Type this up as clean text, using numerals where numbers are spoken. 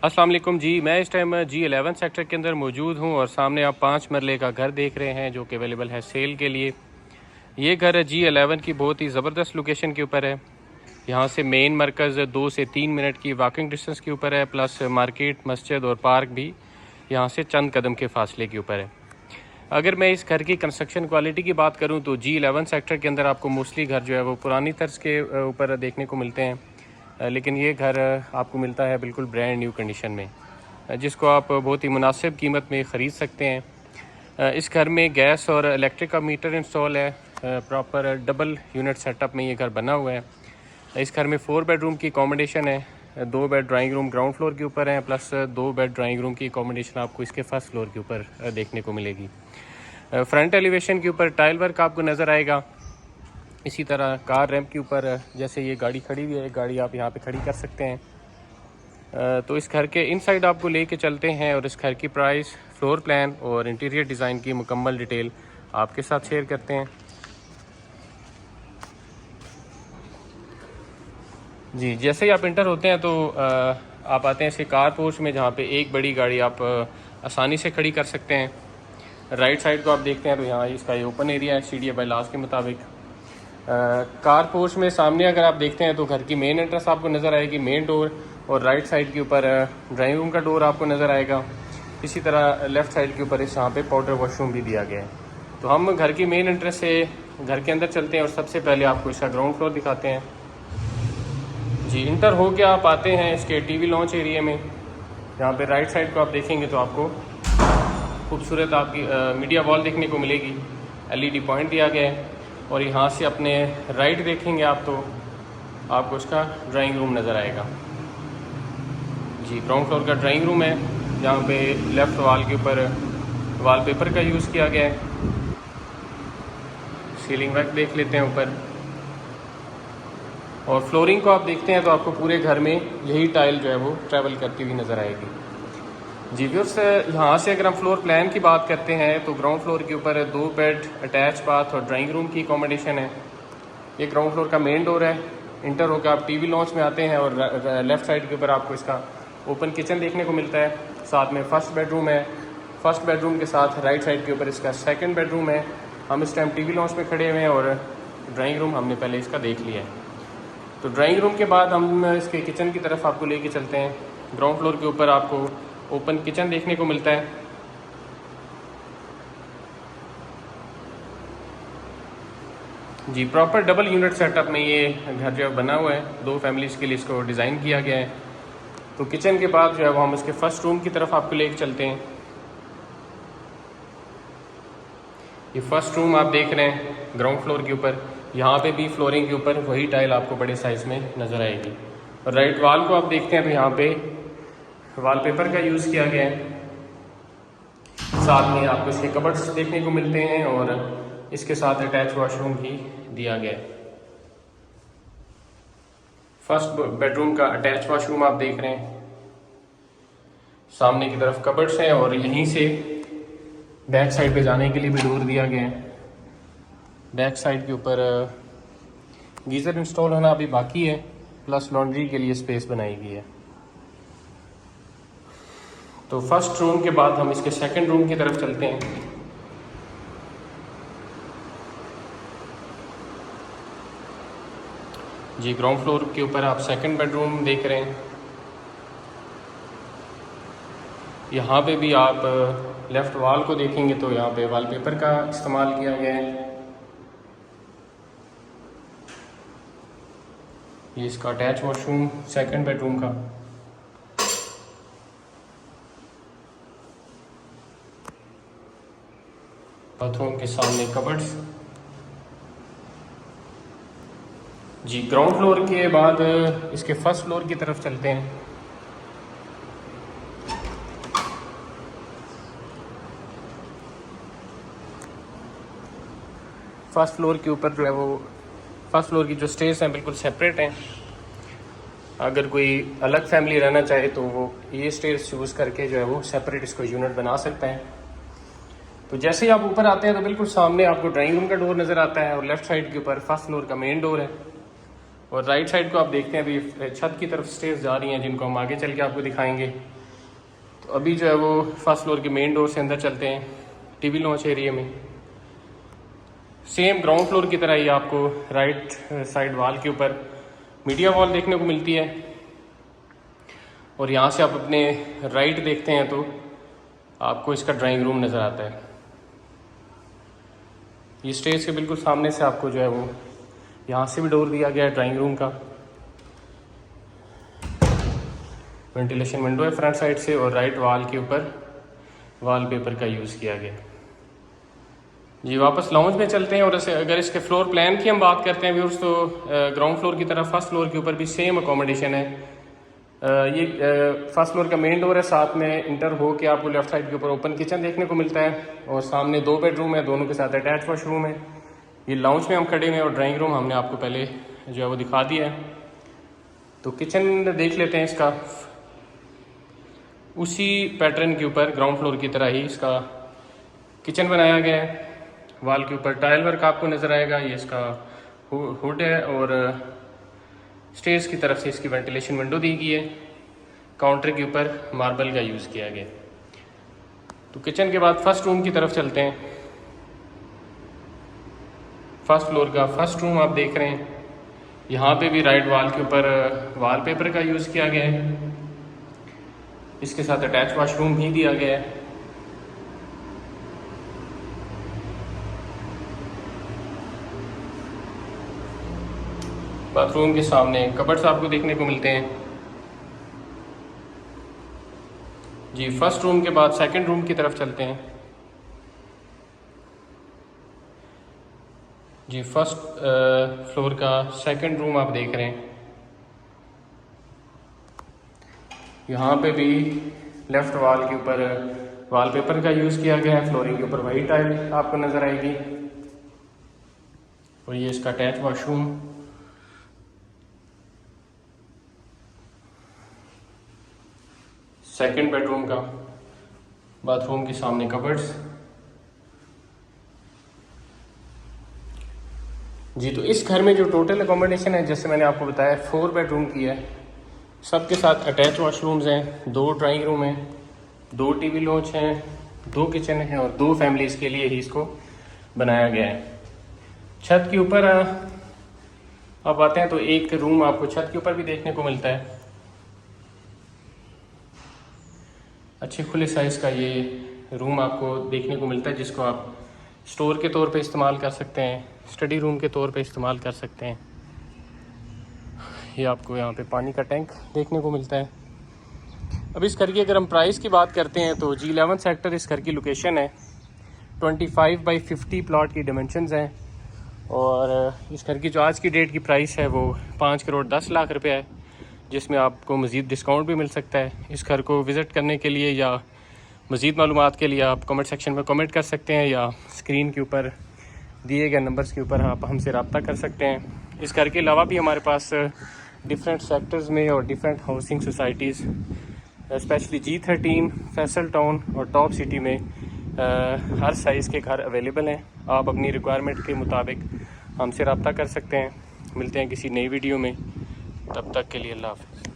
अस्सलाम वालेकुम जी। मैं इस टाइम G11 सेक्टर के अंदर मौजूद हूं और सामने आप 5 मरले का घर देख रहे हैं जो कि अवेलेबल है सेल के लिए। ये घर G11 की बहुत ही ज़बरदस्त लोकेशन के ऊपर है। यहां से मेन मरकज़ 2 से 3 मिनट की वॉकिंग डिस्टेंस के ऊपर है, प्लस मार्केट, मस्जिद और पार्क भी यहां से चंद कदम के फासले के ऊपर है। अगर मैं इस घर की कंस्ट्रक्शन क्वालिटी की बात करूँ तो G11 सेक्टर के अंदर आपको मोस्टली घर जो है वो पुरानी तर्ज के ऊपर देखने को मिलते हैं, लेकिन ये घर आपको मिलता है बिल्कुल ब्रांड न्यू कंडीशन में, जिसको आप बहुत ही मुनासिब कीमत में ख़रीद सकते हैं। इस घर में गैस और इलेक्ट्रिक का मीटर इंस्टॉल है। प्रॉपर डबल यूनिट सेटअप में ये घर बना हुआ है। इस घर में 4 बेडरूम की अकोमोडेशन है। 2 bed drawing room ground floor के ऊपर है, प्लस 2 बेड ड्राइंग रूम की अकोमोडेशन आपको इसके फर्स्ट फ्लोर के ऊपर देखने को मिलेगी। फ्रंट एलिवेशन के ऊपर टाइल वर्क आपको नज़र आएगा। इसी तरह कार रैंप के ऊपर जैसे ये गाड़ी खड़ी हुई है, गाड़ी आप यहाँ पे खड़ी कर सकते हैं। तो इस घर के इनसाइड आपको लेके चलते हैं और इस घर की प्राइस, फ्लोर प्लान और इंटीरियर डिज़ाइन की मुकम्मल डिटेल आपके साथ शेयर करते हैं। जी, जैसे ही आप इंटर होते हैं तो आप आते हैं इसके कार पोर्च में, जहाँ पे एक बड़ी गाड़ी आप आसानी से खड़ी कर सकते हैं। राइट साइड को आप देखते हैं तो यहाँ इसका ये ओपन एरिया है CDA बाय लाज के मुताबिक। कार पोर्च में सामने अगर आप देखते हैं तो घर की मेन एंट्रेंस आपको नज़र आएगी, मेन डोर, और राइट साइड के ऊपर ड्राइंग रूम का डोर आपको नज़र आएगा। इसी तरह लेफ़्ट साइड के ऊपर इस यहाँ पे पाउडर वॉशरूम भी दिया गया है। तो हम घर की मेन एंट्रेंस से घर के अंदर चलते हैं और सबसे पहले आपको इसका ग्राउंड फ्लोर दिखाते हैं। जी, इंटर हो के आप आते हैं इसके टीवी लॉन्च एरिया में। यहाँ पे राइट साइड को आप देखेंगे तो आपको खूबसूरत आपकी मीडिया वॉल देखने को मिलेगी। LED पॉइंट दिया गया है और यहाँ से अपने राइट देखेंगे आप तो आपको इसका ड्राइंग रूम नज़र आएगा। जी, ग्राउंड फ्लोर का ड्राइंग रूम है, जहाँ पे लेफ़्ट वॉल के ऊपर वॉलपेपर का यूज़ किया गया है। सीलिंग वर्क देख लेते हैं ऊपर, और फ्लोरिंग को आप देखते हैं तो आपको पूरे घर में यही टाइल जो है वो ट्रैवल करती हुई नज़र आएगी। जी व्यूअर्स, यहाँ से अगर हम फ्लोर प्लान की बात करते हैं तो ग्राउंड फ्लोर के ऊपर 2 बेड, अटैच बाथ और ड्राइंग रूम की अकोमोडेशन है। ये ग्राउंड फ्लोर का मेन डोर है। इंटर होकर आप टीवी लॉन्च में आते हैं और लेफ़्ट साइड के ऊपर आपको इसका ओपन किचन देखने को मिलता है। साथ में फर्स्ट बेडरूम है। फर्स्ट बेडरूम के साथ राइट साइड के ऊपर इसका सेकंड बेडरूम है। हम इस टाइम टीवी लॉन्च में खड़े हुए हैं और ड्राइंग रूम हमने पहले इसका देख लिया है। तो ड्राइंग रूम के बाद हम इसके किचन की तरफ आपको लेके चलते हैं। ग्राउंड फ्लोर के ऊपर आपको ओपन किचन देखने को मिलता है। जी, प्रॉपर डबल यूनिट सेटअप में ये घर जो है बना हुआ है। 2 फैमिलीज़ के लिए इसको डिज़ाइन किया गया है। तो किचन के बाद जो है वो हम इसके फर्स्ट रूम की तरफ आपको लेके चलते हैं। ये फर्स्ट रूम आप देख रहे हैं ग्राउंड फ्लोर के ऊपर। यहाँ पे भी फ्लोरिंग के ऊपर वही टाइल आपको बड़े साइज़ में नज़र आएगी। और राइट वॉल को आप देखते हैं तो यहाँ पे वॉलपेपर का यूज़ किया गया है। साथ में आपको इसके कबर्ड्स देखने को मिलते हैं और इसके साथ अटैच वॉशरूम भी दिया गया है। फर्स्ट बेडरूम का अटैच वॉशरूम आप देख रहे हैं। सामने की तरफ कबर्ड्स हैं और यहीं से बैक साइड पे जाने के लिए भी डोर दिया गया है। बैक साइड के ऊपर गीज़र इंस्टॉल होना अभी बाकी है, प्लस लॉन्ड्री के लिए स्पेस बनाई गई है। तो फर्स्ट रूम के बाद हम इसके सेकंड रूम की तरफ चलते हैं। जी, ग्राउंड फ्लोर के ऊपर आप सेकंड बेडरूम देख रहे हैं। यहाँ पे भी आप लेफ़्ट वॉल को देखेंगे तो यहाँ पे वॉलपेपर का इस्तेमाल किया गया है। ये इसका अटैच वॉशरूम सेकंड बेडरूम का। बाथरूम के सामने कबर्ड्स। जी, ग्राउंड फ्लोर के बाद इसके फर्स्ट फ्लोर की तरफ चलते हैं। फर्स्ट फ्लोर के ऊपर जो है वो फर्स्ट फ्लोर की जो स्टेयर्स हैं बिल्कुल सेपरेट हैं। अगर कोई अलग फैमिली रहना चाहे तो वो ये स्टेयर्स यूज़ करके जो है वो सेपरेट इसको यूनिट बना सकता है। तो जैसे ही आप ऊपर आते हैं तो बिल्कुल सामने आपको ड्राइंग रूम का डोर नज़र आता है और लेफ़्ट साइड के ऊपर फर्स्ट फ्लोर का मेन डोर है। और राइट साइड को आप देखते हैं अभी छत की तरफ स्टेज जा रही हैं, जिनको हम आगे चल के आपको दिखाएंगे। तो अभी जो है वो फर्स्ट फ्लोर के मेन डोर से अंदर चलते हैं टीवी लॉन्च एरिया में। सेम ग्राउंड फ्लोर की तरह ही आपको राइट साइड वॉल के ऊपर मीडिया वॉल देखने को मिलती है। और यहाँ से आप अपने राइट देखते हैं तो आपको इसका ड्राइंग रूम नज़र आता है। ये स्टेज के बिल्कुल सामने से आपको जो है वो यहाँ से भी डोर दिया गया है ड्राइंग रूम का। वेंटिलेशन विंडो है फ्रंट साइड से और राइट वॉल के ऊपर वॉलपेपर का यूज़ किया गया। जी वापस लाउंज में चलते हैं। और अगर इसके फ्लोर प्लान की हम बात करते हैं व्यूअर्स, तो ग्राउंड फ्लोर की तरफ फर्स्ट फ्लोर के ऊपर भी सेम अकोमोडेशन है। ये फर्स्ट फ्लोर का मेन डोर है, साथ में इंटर हो के आपको लेफ्ट साइड के ऊपर ओपन किचन देखने को मिलता है और सामने 2 बेडरूम है, दोनों के साथ अटैच वॉशरूम है। ये लाउंज में हम खड़े हुए हैं और ड्राइंग रूम हमने आपको पहले जो है वो दिखा दिया है। तो किचन देख लेते हैं इसका। उसी पैटर्न के ऊपर ग्राउंड फ्लोर की तरह ही इसका किचन बनाया गया है। वॉल के ऊपर टाइल वर्क आपको नज़र आएगा। ये इसका हुड है और स्टेज की तरफ से इसकी वेंटिलेशन विंडो दी गई है। काउंटर के ऊपर मार्बल का यूज़ किया गया। तो किचन के बाद फर्स्ट रूम की तरफ चलते हैं। फर्स्ट फ्लोर का फर्स्ट रूम आप देख रहे हैं। यहाँ पे भी राइट वॉल के ऊपर वॉलपेपर का यूज़ किया गया है। इसके साथ अटैच वॉशरूम भी दिया गया है। बाथरूम के सामने कबर्ड्स आपको देखने को मिलते हैं। जी फर्स्ट रूम के बाद सेकंड रूम की तरफ चलते हैं। जी फर्स्ट फ्लोर का सेकंड रूम आप देख रहे हैं। यहाँ पे भी लेफ्ट वॉल के ऊपर वॉलपेपर का यूज़ किया गया है। फ्लोरिंग के ऊपर वाइट टाइल आपको नज़र आएगी। और ये इसका अटैच वॉशरूम। सेकंड बेडरूम का बाथरूम के सामने कबर्ड्स। जी तो इस घर में जो टोटल अकोमोडेशन है, जैसे मैंने आपको बताया 4 बेडरूम की है। सबके साथ अटैच वॉशरूम्स हैं, 2 ड्राइंग रूम हैं, 2 टीवी लॉन्च हैं, 2 किचन हैं और 2 फैमिलीज़ के लिए ही इसको बनाया गया है। छत के ऊपर आप आते हैं तो एक रूम आपको छत के ऊपर भी देखने को मिलता है। अच्छे खुले साइज़ का ये रूम आपको देखने को मिलता है, जिसको आप स्टोर के तौर पे इस्तेमाल कर सकते हैं, स्टडी रूम के तौर पे इस्तेमाल कर सकते हैं। ये आपको यहाँ पे पानी का टैंक देखने को मिलता है। अब इस घर की अगर हम प्राइस की बात करते हैं तो G11 सेक्टर इस घर की लोकेशन है। 25 बाई 50 प्लॉट की डिमेंशंस हैं। और इस घर की जो आज की डेट की प्राइस है वो 5 करोड़ 10 लाख रुपए है, जिसमें आपको मज़ीद डिस्काउंट भी मिल सकता है। इस घर को विज़िट करने के लिए या मज़ीद मालूमात के लिए आप कमेंट सेक्शन में कमेंट कर सकते हैं या स्क्रीन के ऊपर दिए गए नंबर्स के ऊपर आप हमसे रब्ता कर सकते हैं। इस घर के अलावा भी हमारे पास डिफरेंट सेक्टर्स में और different housing societies specially G13, Faisal town और टॉप सिटी में हर साइज़ के घर अवेलेबल हैं। आप अपनी रिक्वायरमेंट के मुताबिक हमसे रब्ता कर सकते हैं। मिलते हैं किसी नई वीडियो में, तब तक के लिए अल्लाह हाफ़िज़।